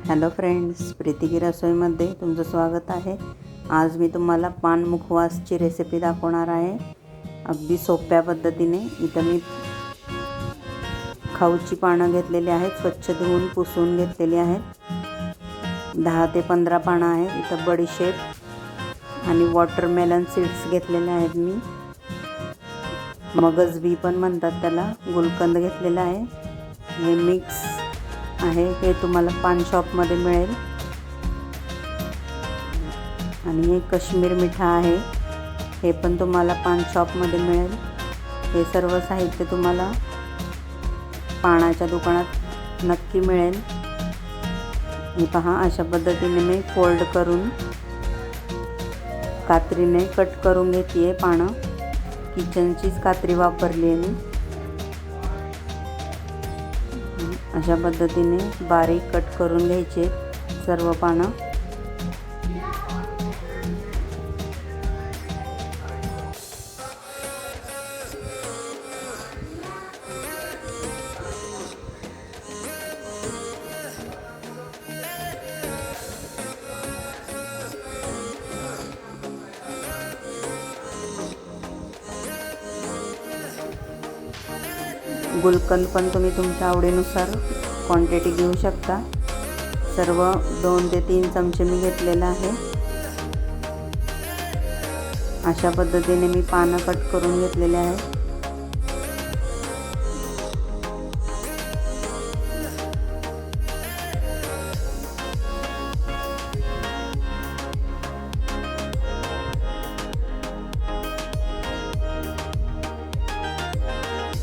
Hello friends, Preeti की रसोईमध्ये तुमचं स्वागत आहे। आज मी तुम्हाला पान मुखवासची रेसिपी दाखवणार आहे, अगदी सोप्या पद्धतीने। इथं मी खाऊची पानं घेतलेली आहेत, स्वच्छ धुवून पुसून घेतलेली आहेत। 10 ते 15 पानं आहेत। इथं बडीशेप आणि वॉटरमेलन सीड्स घेतलेले आहेत मी, मगज बी पण म्हणतात त्याला, गुलकंद घेतलेला आहे। हे मिक्स आहे, हे तुम्हाला पान शॉपमध्ये मिळेल। आणि हे काश्मीर मिठा आहे, हे पण तुम्हाला पान शॉपमध्ये मिळेल। हे सर्व साहित्य तुम्हाला पानाच्या दुकानात नक्की मिळेल। हे पहा, अशा पद्धतीने मी फोल्ड करून कात्रीने कट करून घेते पानं। किचनचीच कात्री वापरली आहे मी। अशा पद्धतीने बारीक कट करून घ्यायचे सर्व पानं। गुलकंद पण तुम्ही तुमच्या आवडीनुसार क्वांटिटी घेऊ शकता। सर्व 2 ते 3 चमचे मी घेतलेला आहे। अशा पद्धतीने मी पानं कट करून घेतलेले आहे।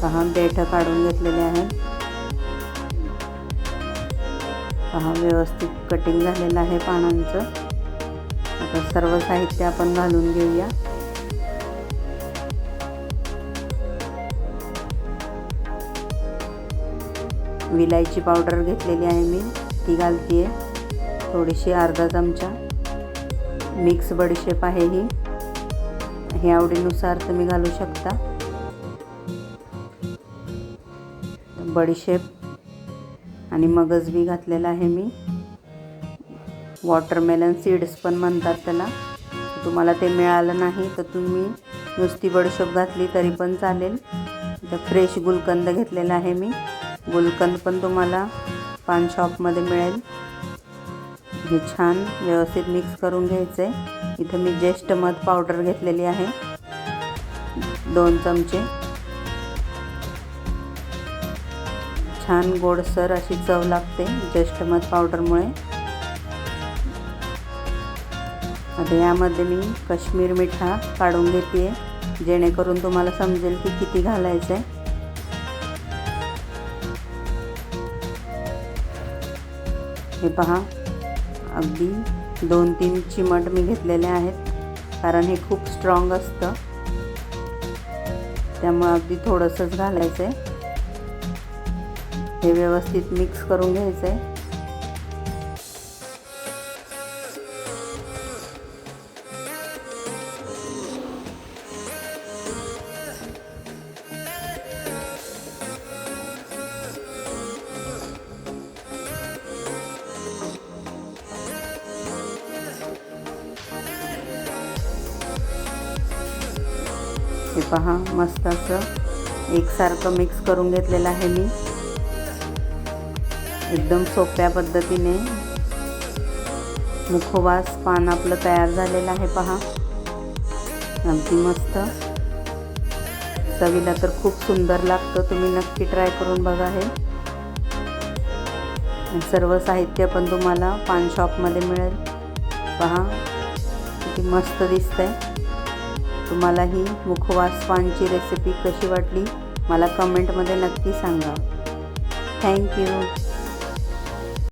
पहा, देठ काढून घेतलेले आहे। पहा, व्यवस्थित कटिंग झालेलं आहे पानांचं। आता सर्व साहित्य आपण घालून घेऊया। विलायची पावडर घेतलेली आहे मी, ती घालते। थोडीशी अर्धा चमचा मिक्स बडीशेप आहे ही, हे आवडीनुसार तुम्ही घालू शकता। बडीशेप आणि मगज बी घातलेला आहे मी। वॉटरमेलन सीड्स पण म्हणतात त्याला। तुम्हाला ते मिळालं नाही तर तुम्ही नुसती बडीशेप घातली तरी पण चालेल। तर फ्रेश गुलकंद घेतलेला आहे मी, गुलकंद पण तुम्हाला पान शॉपमध्ये मिळेल। हे छान व्यवस्थित मिक्स करून घ्यायचं आहे। इथं मी ज्येष्ठ मध पावडर घेतलेली आहे, 2 चमचे। छान गोडसर अशी चव लागते ज्येष्ठ मध पावडरमुळे। आता यामध्ये मी काश्मीर मिठा काढून घेते, जेणेकरून तुम्हाला समजेल की किती घालायचं आहे। हे पहा, अगदी 2-3 चिमट मी घेतलेले आहेत, कारण हे खूप स्ट्रॉंग असतं, त्यामुळे अगदी थोडंसंच घालायचं आहे। हे व्यवस्थित मिक्स करून घ्यायचं आहे। हे पहा, मस्त असं एकसारखं मिक्स करून घेतलेलं आहे मी। एकदम सोप्या पद्धतीने मुखवास पान आपलं तयार झालेलं आहे। पहा, अगदी मस्त, चवीला तर खूप सुंदर लागतं। तुम्ही नक्की ट्राय करून बघा हे। सर्व साहित्य पण तुम्हाला पान शॉपमध्ये मिळेल। पहा, किती मस्त दिसतंय। तुम्हाला ही मुखवास पानची रेसिपी कशी वाटली मला कमेंटमध्ये नक्की सांगा। थँक्यू।